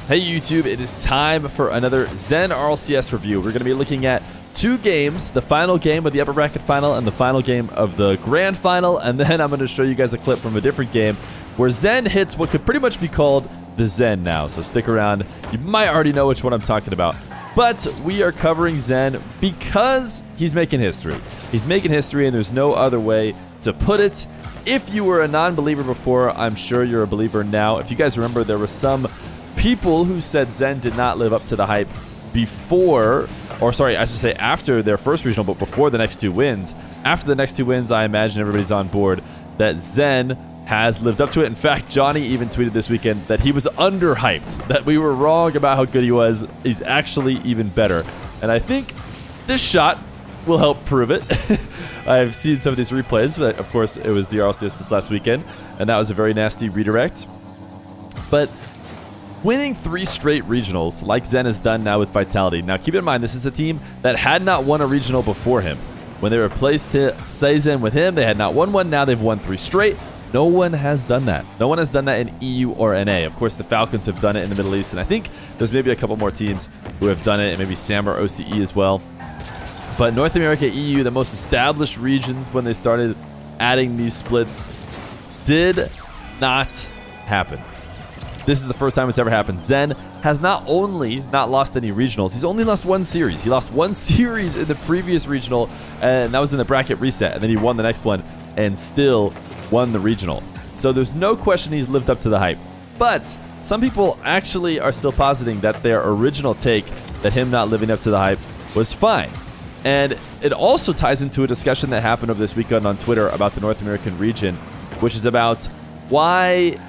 Hey YouTube, it is time for another Zen RLCS review. We're going to be looking at two games, the final game of the upper bracket final and the final game of the grand final, and then I'm going to show you guys a clip from a different game where Zen hits what could pretty much be called the Zen now, so stick around. You might already know which one I'm talking about, but we are covering Zen because he's making history. He's making history and there's no other way to put it. If you were a non-believer before, I'm sure you're a believer now. If you guys remember, there were some people who said Zen did not live up to the hype before, or sorry, I should say after their first regional, but before the next two wins. After the next two wins, I imagine everybody's on board that Zen has lived up to it. In fact, Johnny even tweeted this weekend that he was underhyped, that we were wrong about how good he was. He's actually even better. And I think this shot will help prove it. I've seen some of these replays, but of course it was the RLCS this last weekend, and that was a very nasty redirect. But winning 3 straight regionals, like Zen has done now with Vitality. Now, keep in mind, this is a team that had not won a regional before him. When they replaced Seizen with him, they had not won one. Now they've won 3 straight. No one has done that. No one has done that in EU or NA. Of course, the Falcons have done it in the Middle East, and I think there's maybe a couple more teams who have done it, and maybe SAM or OCE as well. But North America, EU, the most established regions when they started adding these splits, did not happen. This is the first time it's ever happened. Zen has not only not lost any regionals, he's only lost 1 series. He lost 1 series in the previous regional, and that was in the bracket reset. And then he won the next one and still won the regional. So there's no question he's lived up to the hype. But some people actually are still positing that their original take, that him not living up to the hype, was fine. And it also ties into a discussion that happened over this weekend on Twitter about the North American region, which is about why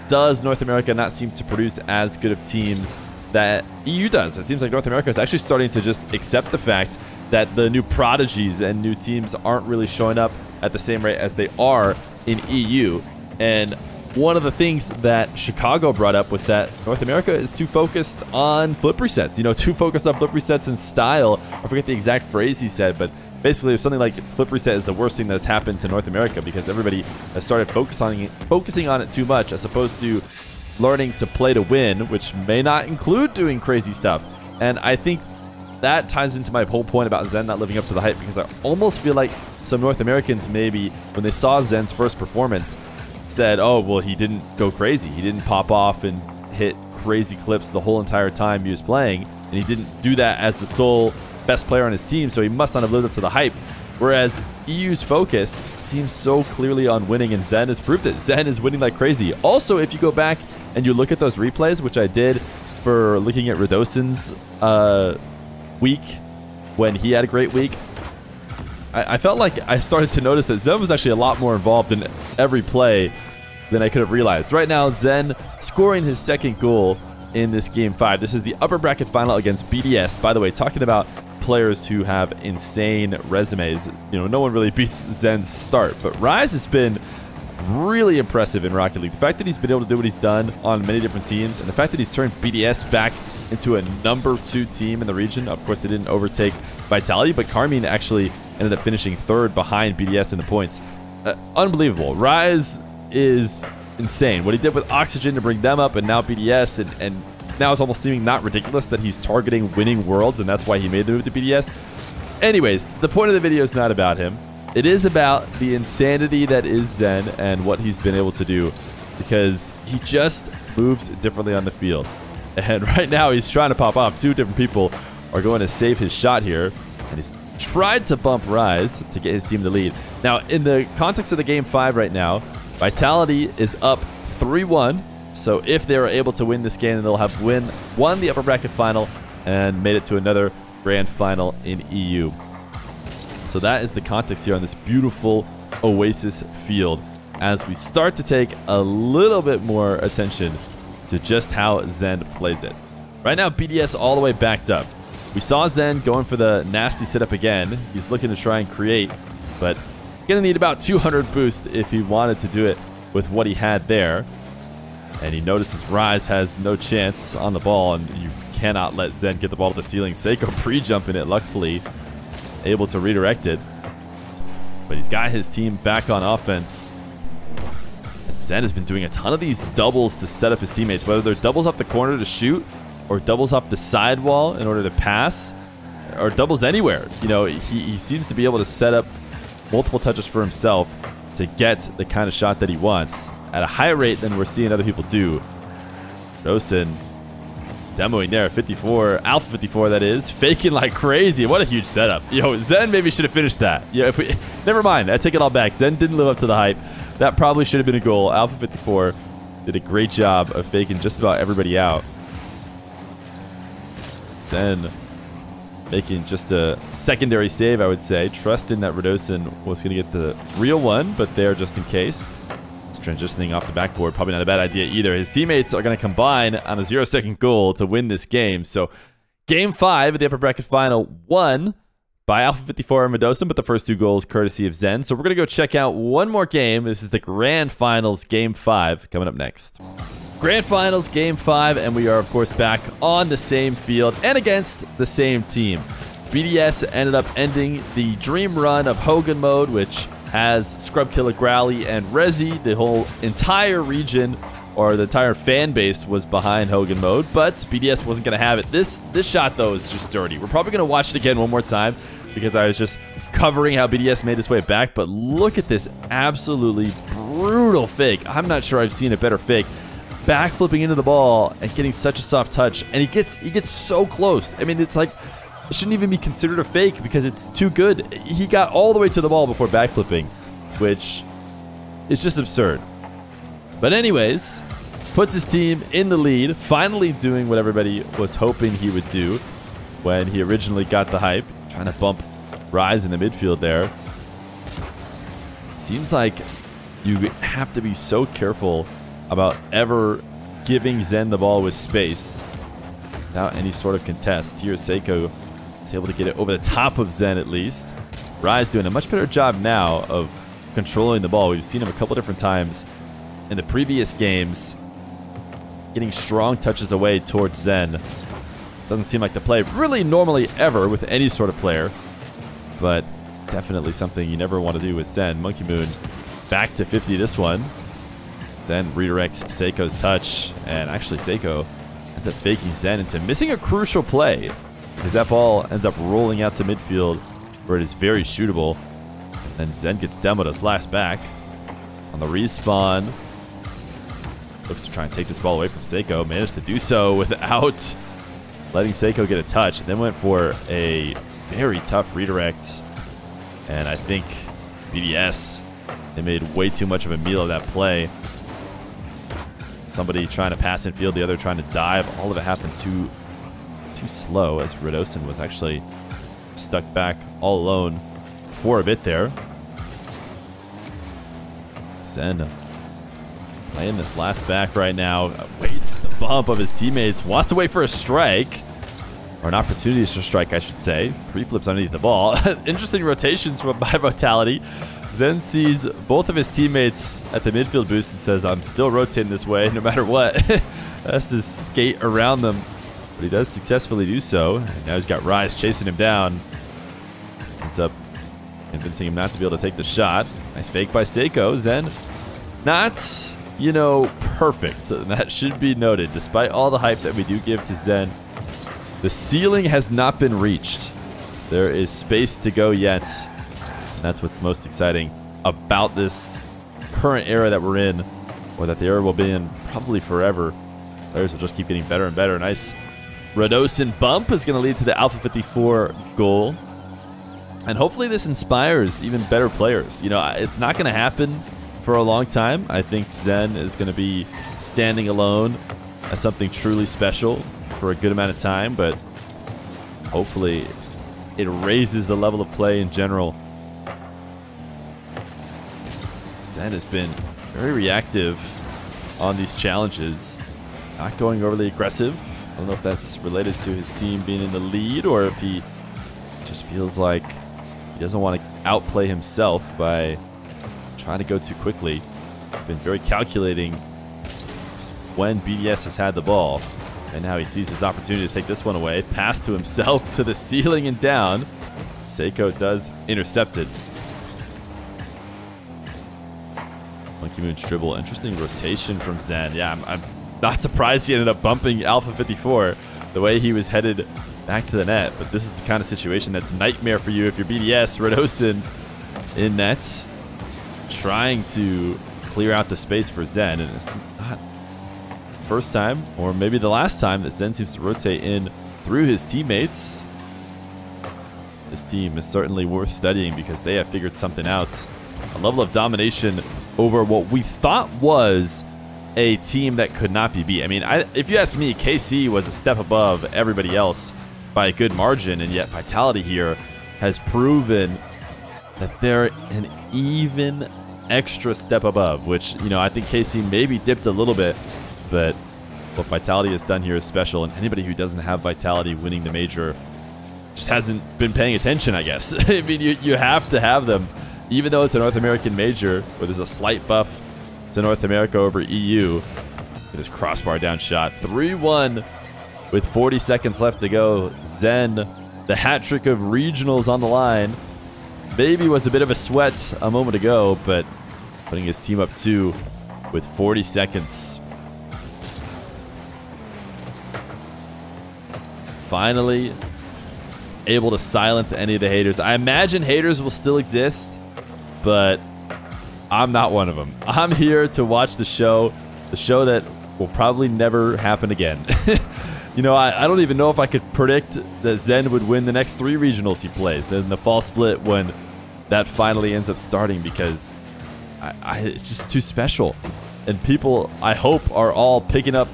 does North America not seem to produce as good of teams that EU does. It seems like North America is actually starting to just accept the fact that the new prodigies and new teams aren't really showing up at the same rate as they are in EU. And one of the things that Chicago brought up was that North America is too focused on flip resets. You know, too focused on flip resets and style. I forget the exact phrase he said, but basically it was something like flip reset is the worst thing that has happened to North America because everybody has started focusing on it too much as opposed to learning to play to win, which may not include doing crazy stuff. And I think that ties into my whole point about Zen not living up to the hype, because I almost feel like some North Americans maybe, when they saw Zen's first performance, said, oh, well, he didn't go crazy. He didn't pop off and hit crazy clips the whole entire time he was playing. And he didn't do that as the sole best player on his team, so he must not have lived up to the hype. Whereas EU's focus seems so clearly on winning, and Zen has proved it. Zen is winning like crazy. Also, if you go back and you look at those replays, which I did for looking at Radosin's week when he had a great week, I felt like I started to notice that Zen was actually a lot more involved in every play than I could have realized. Right now, Zen scoring his 2nd goal in this Game 5. This is the upper bracket final against BDS. By the way, talking about players who have insane resumes, you know, no one really beats Zen's start, but Rise has been really impressive in Rocket League. The fact that he's been able to do what he's done on many different teams, and the fact that he's turned BDS back into a #2 team in the region. Of course, they didn't overtake Vitality, but Carmine actually ended up finishing 3rd behind BDS in the points. Unbelievable. Rise is insane. What he did with Oxygen to bring them up, and now BDS, and now it's almost seeming not ridiculous that he's targeting winning worlds, and that's why he made the move to BDS. Anyways, the point of the video is not about him. It is about the insanity that is Zen and what he's been able to do, because he just moves differently on the field. And right now he's trying to pop off. 2 different people are going to save his shot here, and he's tried to bump Rise to get his team the lead. Now, in the context of the Game 5 right now, Vitality is up 3-1. So if they are able to win this game, then they'll have won the upper bracket final and made it to another grand final in EU. So that is the context here on this beautiful Oasis field as we start to take a little bit more attention to just how Zen plays it. Right now, BDS all the way backed up. We saw Zen going for the nasty setup again. He's looking to try and create, but gonna need about 200 boost if he wanted to do it with what he had there. And he notices Rise has no chance on the ball, and you cannot let Zen get the ball to the ceiling. Seiko pre-jumping it, luckily able to redirect it. But he's got his team back on offense. And Zen has been doing a ton of these doubles to set up his teammates, whether they're doubles off the corner to shoot or doubles off the sidewall in order to pass or doubles anywhere. You know, he seems to be able to set up multiple touches for himself to get the kind of shot that he wants at a higher rate than we're seeing other people do. Rosen demoing there, 54, Alpha 54 that is, faking like crazy. What a huge setup. Yo, Zen maybe should have finished that. Yeah, never mind, I take it all back. Zen didn't live up to the hype. That probably should have been a goal. Alpha 54 did a great job of faking just about everybody out. Zen making just a secondary save, I would say, trusting that Radosin was going to get the real one, but there just in case. It's transitioning off the backboard, probably not a bad idea either. His teammates are going to combine on a 0-second goal to win this game. So game 5 of the upper bracket final won by Alpha 54 and Radosin, but the first 2 goals courtesy of Zen. So we're going to go check out one more game. This is the Grand Finals game 5 coming up next. Grand Finals Game 5, and we are, of course, back on the same field and against the same team. BDS ended up ending the dream run of Hogan mode, which has Scrub Killer Growly and Rezi. The whole entire region, or the entire fan base, was behind Hogan mode, but BDS wasn't going to have it. This shot, though, is just dirty. We're probably going to watch it again one more time because I was just covering how BDS made its way back, but look at this absolutely brutal fake. I'm not sure I've seen a better fake. Backflipping into the ball and getting such a soft touch, and he gets so close. I mean, it's like it shouldn't even be considered a fake because it's too good. He got all the way to the ball before backflipping, which is just absurd. But anyways, puts his team in the lead, finally doing what everybody was hoping he would do when he originally got the hype, trying to bump Rise in the midfield there. It seems like you have to be so careful about ever giving Zen the ball with space without any sort of contest. Here, Seiko is able to get it over the top of Zen at least. Rise doing a much better job now of controlling the ball. We've seen him a couple different times in the previous games, getting strong touches away towards Zen. Doesn't seem like the play really normally ever with any sort of player, but definitely something you never want to do with Zen. Monkey Moon back to 50 this one. Zen redirects Seiko's touch, and actually Seiko ends up faking Zen into missing a crucial play because that ball ends up rolling out to midfield where it is very shootable. And Zen gets demoed as last back on the respawn. Looks to try and take this ball away from Seiko. Managed to do so without letting Seiko get a touch. Then went for a very tough redirect. And I think BDS, they made way too much of a meal of that play. Somebody trying to pass in field, the other trying to dive. All of it happened too slow as Radosin was actually stuck back all alone for a bit there. Zen playing this last back right now. Wait, the bump of his teammates. Wants to wait for a strike. Or an opportunity to strike, I should say. Pre-flips underneath the ball. Interesting rotations from by Vitality. Zen sees both of his teammates at the midfield boost and says, I'm still rotating this way no matter what. Has to skate around them. But he does successfully do so. And now he's got Rise chasing him down. Ends up convincing him not to be able to take the shot. Nice fake by Seiko. Zen not, you know, perfect. So that should be noted. Despite all the hype that we do give to Zen, the ceiling has not been reached. There is space to go yet. And that's what's most exciting about this current era that we're in, or that the era will be in probably forever. Players will just keep getting better and better. Nice Radosin bump is going to lead to the Alpha 54 goal. And hopefully this inspires even better players. You know, it's not going to happen for a long time. I think Zen is going to be standing alone as something truly special for a good amount of time, but hopefully it raises the level of play in general. Zen has been very reactive on these challenges, not going overly aggressive. I don't know if that's related to his team being in the lead or if he just feels like he doesn't want to outplay himself by trying to go too quickly. He's been very calculating when BDS has had the ball, and now he sees his opportunity to take this one away. Pass to himself to the ceiling and down. Seiko does intercept it. Monkey Moon's dribble. Interesting rotation from Zen. Yeah, I'm not surprised he ended up bumping Alpha 54 the way he was headed back to the net. But this is the kind of situation that's nightmare for you if you're BDS. Redosin in net, trying to clear out the space for Zen. And it's not first time, or maybe the last time, that Zen seems to rotate in through his teammates. This team is certainly worth studying because they have figured something out. A level of domination over what we thought was a team that could not be beat. I mean, if you ask me, KC was a step above everybody else by a good margin, and yet Vitality here has proven that they're an even extra step above, which, you know, I think KC maybe dipped a little bit, but what Vitality has done here is special, and anybody who doesn't have Vitality winning the major just hasn't been paying attention, I guess. I mean, you have to have them, even though it's a North American major where there's a slight buff to North America over EU. This crossbar down shot. 3-1 with 40 seconds left to go. Zen, the hat trick of regionals on the line. Maybe was a bit of a sweat a moment ago, but putting his team up 2 with 40 seconds. Finally able to silence any of the haters. I imagine haters will still exist, but I'm not one of them. I'm here to watch the show that will probably never happen again. You know, I don't even know if I could predict that Zen would win the next 3 regionals he plays in the fall split when that finally ends up starting, because it's just too special. And people, I hope, are all picking up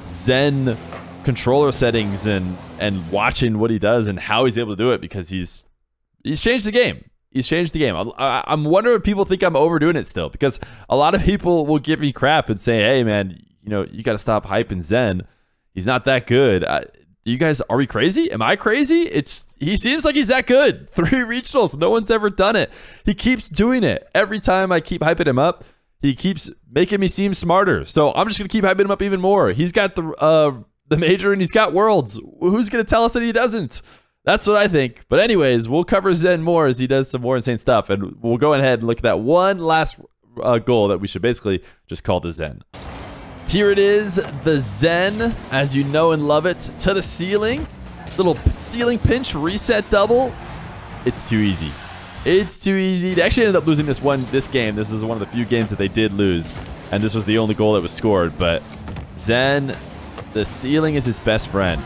Zen controller settings and watching what he does and how he's able to do it, because he's changed the game. He's changed the game. I'm wondering if people think I'm overdoing it still, because a lot of people will give me crap and say, hey, man, you know, you got to stop hyping Zen. He's not that good. You guys, are we crazy? Am I crazy? He seems like he's that good. 3 regionals. No one's ever done it. He keeps doing it. Every time I keep hyping him up, he keeps making me seem smarter. So I'm just going to keep hyping him up even more. He's got the major and he's got worlds. Who's going to tell us that he doesn't? That's what I think. But anyways, we'll cover Zen more as he does some more insane stuff. And we'll go ahead and look at that one last goal that we should basically just call the Zen. Here it is, the Zen, as you know and love it, to the ceiling. Little ceiling pinch, reset double. It's too easy. It's too easy. They actually ended up losing this game. This is one of the few games that they did lose. And this was the only goal that was scored. But Zen, the ceiling is his best friend.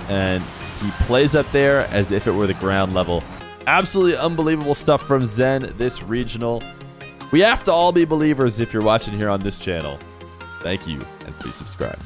And he plays up there as if it were the ground level. Absolutely unbelievable stuff from Zen this regional. We have to all be believers if you're watching here on this channel. Thank you, and please subscribe.